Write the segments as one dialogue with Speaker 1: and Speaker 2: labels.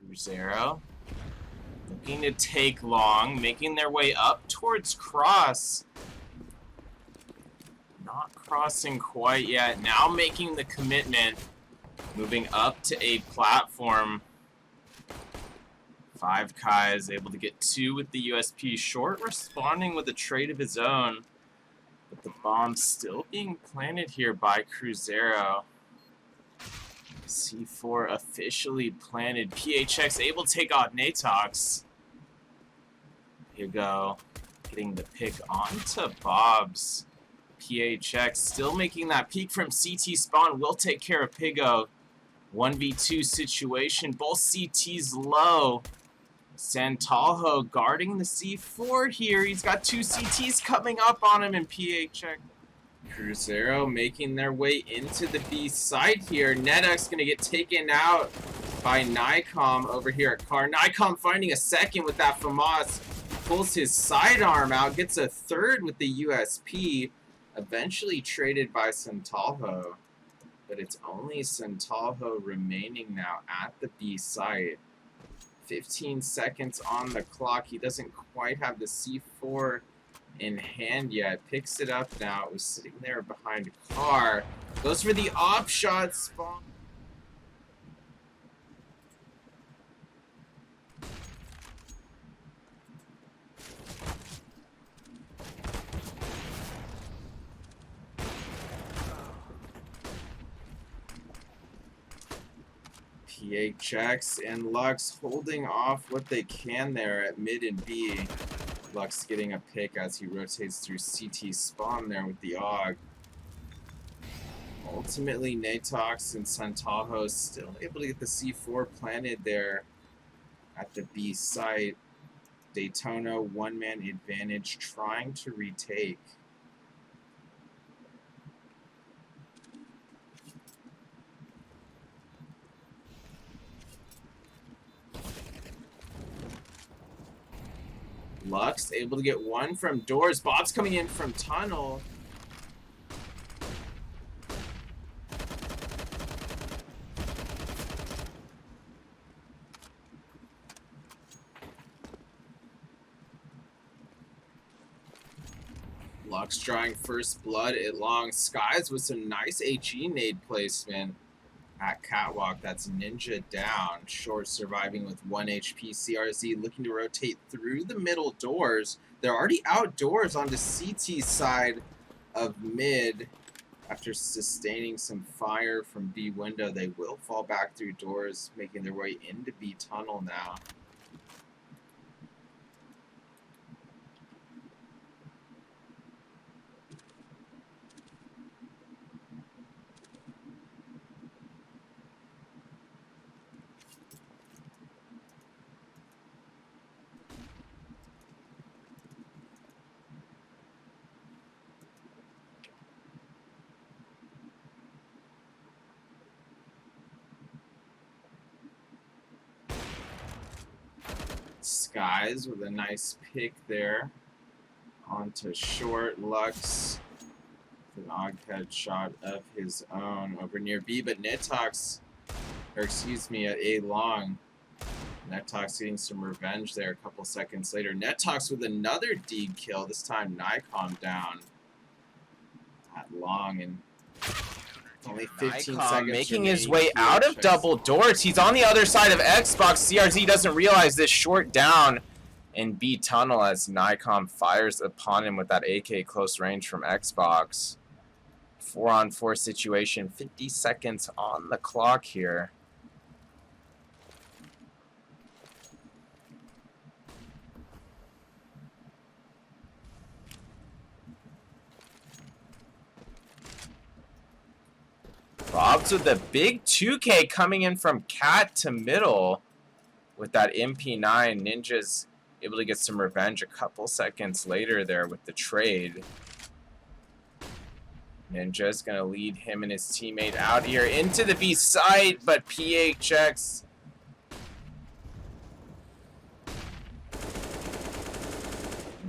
Speaker 1: CRUZEIRO looking to take long, making their way up towards cross. Not crossing quite yet. Now making the commitment, moving up to a platform. 5Kai is able to get 2 with the USP. Short responding with a trade of his own. But the bomb still being planted here by CRUZEIRO. C4 officially planted. PHX able to take out Natox. Here you go. Getting the pick onto Bobs. PHX still making that peek from CT spawn. Will take care of Pigo. 1v2 situation. Both CTs low. Santalho guarding the C4 here. He's got 2 CTs coming up on him, and PHX. CRUZEIRO making their way into the B side here. Netux gonna get taken out by Nycom over here at Car. Nycom finding a second with that FAMAS. Pulls his sidearm out, gets a third with the USP. Eventually traded by Santalho. But it's only Santalho remaining now at the B site. 15 seconds on the clock. He doesn't quite have the C4 in hand yet. Picks it up now. It was sitting there behind Car. Goes for the op shot spawn. PHX and Lux holding off what they can there at mid and B. Lux getting a pick as he rotates through CT spawn there with the AUG. Ultimately, Natox and Santalho still able to get the C4 planted there at the B site. Detona, one-man advantage, trying to retake. Lux able to get 1 from doors. Bob's coming in from tunnel. Lux drawing first blood at long skies with some nice HE nade placement at Catwalk. That's Ninja down. Short surviving with 1 HP. CRZ looking to rotate through the middle doors. They're already outdoors on the CT side of mid. After sustaining some fire from B window, they will fall back through doors, making their way into B tunnel now. Skies with a nice pick there onto short. Lux with an AUG headshot of his own over near B, but Netox, or excuse me, at A long. Netox getting some revenge there a couple seconds later. Netox with another D kill, this time Nycom down at long, and only 15 seconds
Speaker 2: making his way out of double doors. He's on the other side of Xbox. CRZ doesn't realize this short down in B tunnel as Nycom fires upon him with that AK close range from Xbox. 4-on-4 situation. 50 seconds on the clock here. Bobs with the big 2K coming in from cat to middle with that MP9. Ninja's able to get some revenge a couple seconds later there with the trade. Ninja's going to lead him and his teammate out here into the B site, but PHX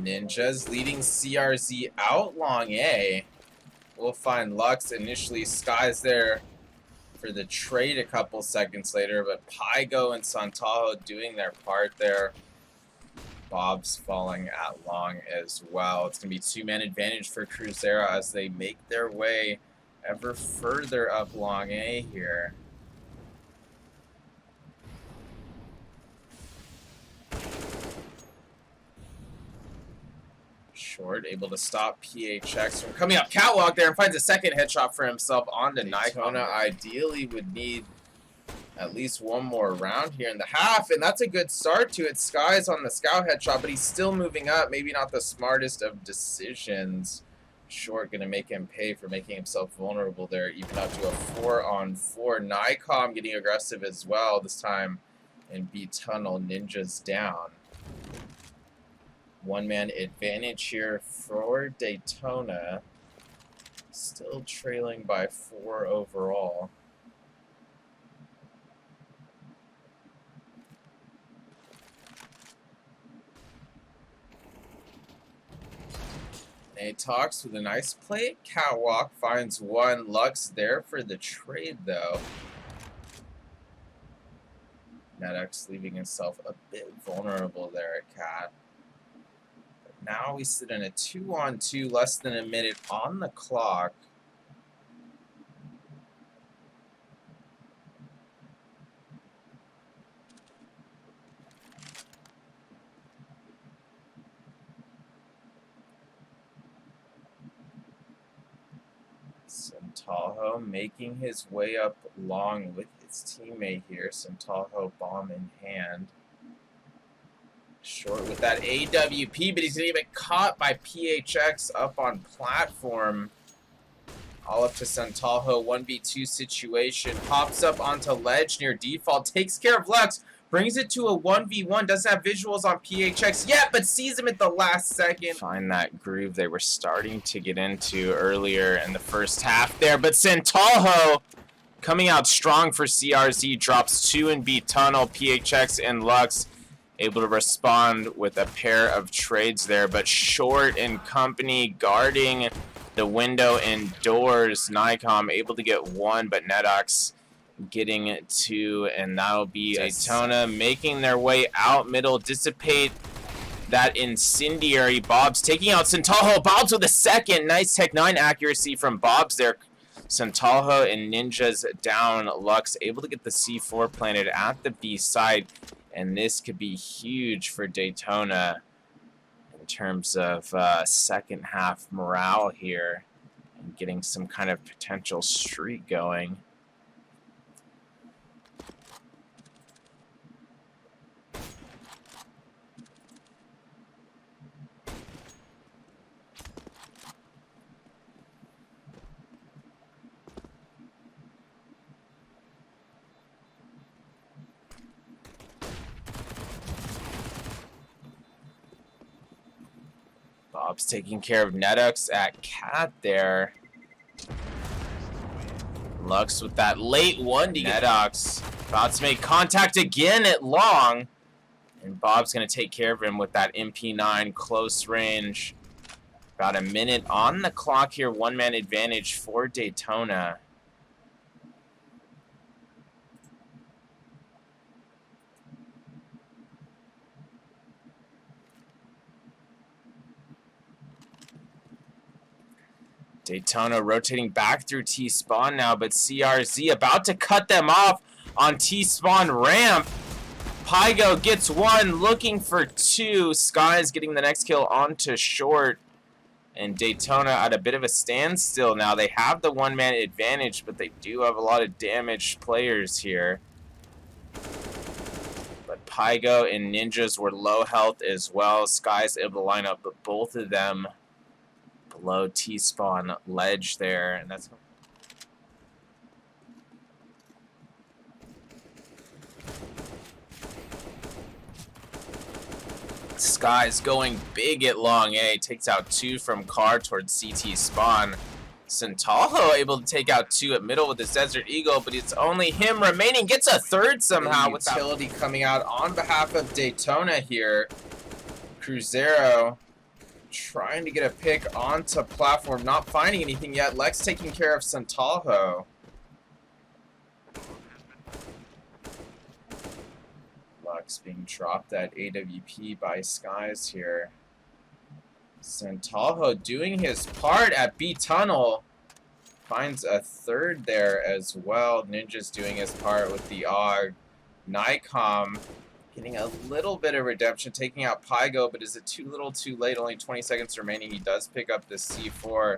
Speaker 2: Ninja's leading CRZ out long A. We'll find Lux initially. Skies there for the trade a couple seconds later, but Pygo and Santaho doing their part there. Bob's falling at long as well. It's going to be two-man advantage for CRUZEIRO as they make their way ever further up long A here. Short, able to stop PHX from coming up catwalk there and finds a second headshot for himself onto Detona. Ideally would need at least one more round here in the half, and that's a good start to it. Sky's on the scout headshot, but he's still moving up. Maybe not the smartest of decisions. Short gonna make him pay for making himself vulnerable there, even up to a 4-on-4. Nikon getting aggressive as well this time in B tunnel. Ninja's down. One-man advantage here for Detona. Still trailing by 4 overall. Talks with a nice play. Catwalk finds one. Lux there for the trade, though. Netux leaving himself a bit vulnerable there at Cat. But now we sit in a 2-on-2, less than a minute on the clock. Santaho making his way up long with his teammate here. Santaho bomb in hand. Short with that AWP, but he's going to get caught by PHX up on platform. All up to Santaho, 1v2 situation. Pops up onto ledge near default. Takes care of Lux. Brings it to a 1v1. Doesn't have visuals on PHX yet, but sees him at the last second. Find that groove they were starting to get into earlier in the first half there. But Santaho coming out strong for CRZ. Drops 2 in B tunnel. PHX and Lux able to respond with a pair of trades there. But Short and company guarding the window and doors. Nikon able to get 1, but Netux getting 2, and that'll be Detona making their way out middle, dissipate that incendiary. Bob's taking out Santaho. Bob's with a second. Nice Tech 9 accuracy from Bob's there. Santaho and Ninja's down. Lux able to get the C4 planted at the B side, and this could be huge for Detona in terms of second half morale here and getting some kind of potential streak going. Bob's taking care of Netux at Cat there. Lux with that late one to Netux. About to make contact again at long. And Bob's going to take care of him with that MP9 close range. About a minute on the clock here. One-man advantage for Detona. Detona rotating back through T-spawn now, but CRZ about to cut them off on T-spawn ramp. Pygo gets 1, looking for 2. Sky's getting the next kill onto Short. And Detona at a bit of a standstill now. They have the one-man advantage, but they do have a lot of damaged players here. But Pygo and Ninjas were low health as well. Sky's able to line up both of them below T-spawn ledge there, and that's Sky's going big at long A, takes out 2 from car towards CT spawn. Santaho able to take out 2 at middle with his Desert Eagle, but it's only him remaining. Gets a 3rd somehow with utility coming out on behalf of Detona here. CRUZEIRO trying to get a pick onto platform, not finding anything yet. Lex taking care of Santaho. Lux being dropped at AWP by Skies here. Santalho doing his part at B Tunnel. Finds a third there as well. Ninja's doing his part with the AUG. Nikon getting a little bit of redemption, taking out Pygo, but is it too little too late? Only 20 seconds remaining. He does pick up the C4,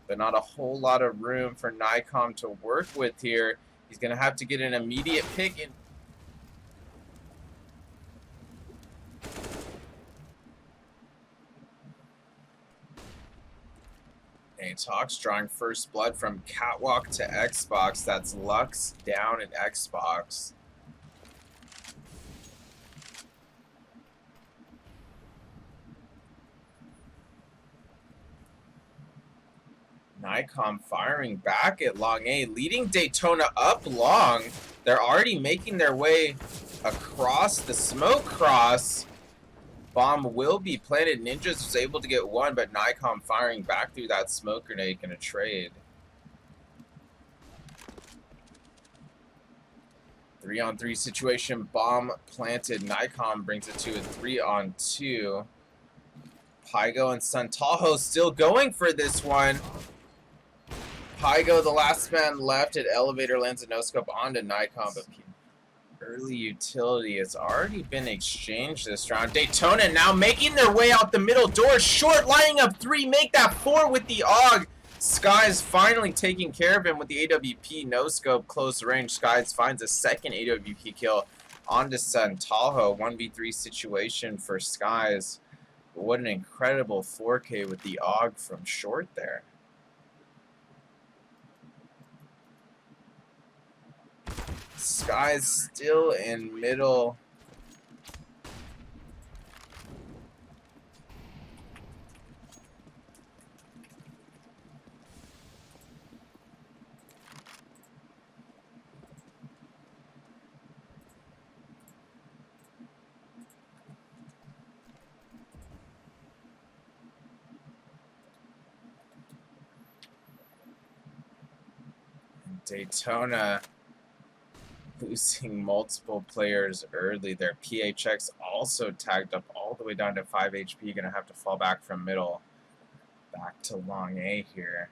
Speaker 2: but not a whole lot of room for Nikon to work with here. He's going to have to get an immediate pick in. Talks drawing first blood from Catwalk to Xbox. That's Lux down in Xbox. Nikon firing back at long A, leading Detona up long. They're already making their way across the smoke cross. Bomb will be planted. Ninjas was able to get one, but Nikon firing back through that smoke grenade gonna trade. 3-on-3 situation. Bomb planted. Nikon brings it to a 3-on-2. Pygo and Santalho still going for this one. Pygo, the last man left at elevator, lands a no-scope onto Nikon, but early utility has already been exchanged this round. Detona now making their way out the middle door. Short lining up 3, make that 4 with the AUG. Skies finally taking care of him with the AWP no-scope close range. Skies finds a second AWP kill onto Santalho. 1v3 situation for Skies. But what an incredible 4K with the AUG from short there. Skies still in middle. Detona losing multiple players early. Their PHX also tagged up all the way down to 5 HP. Gonna have to fall back from middle. Back to long A here.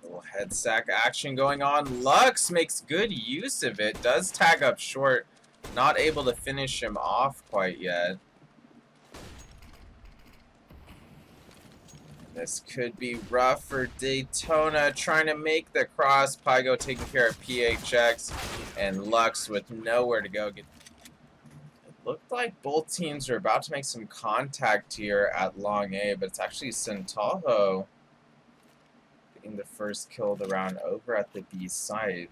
Speaker 2: Little head sack action going on. Lux makes good use of it. Does tag up short. Not able to finish him off quite yet. This could be rough for Detona, trying to make the cross. Pygo taking care of PHX, and Lux with nowhere to go. It looked like both teams are about to make some contact here at long A, but it's actually Santalho getting the first kill of the round over at the B site.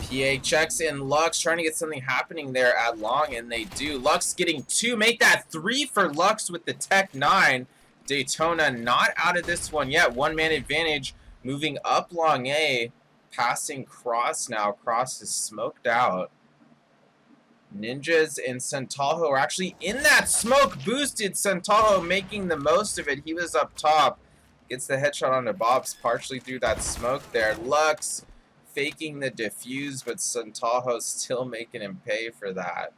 Speaker 2: PHX and Lux trying to get something happening there at long, and they do. Lux getting 2, make that 3 for Lux with the Tech 9. Detona not out of this one yet. 1-man advantage, moving up long A, passing Cross now. Cross is smoked out. Ninjas and Santalho are actually in that smoke. Boosted Santalho making the most of it. He was up top. Gets the headshot onto Bobs partially through that smoke there. Lux faking the defuse, but Santalho still making him pay for that.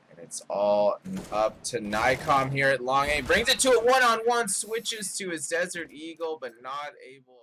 Speaker 2: And it's all up to Nikon here at long A. Brings it to a 1-on-1, switches to his Desert Eagle, but not able.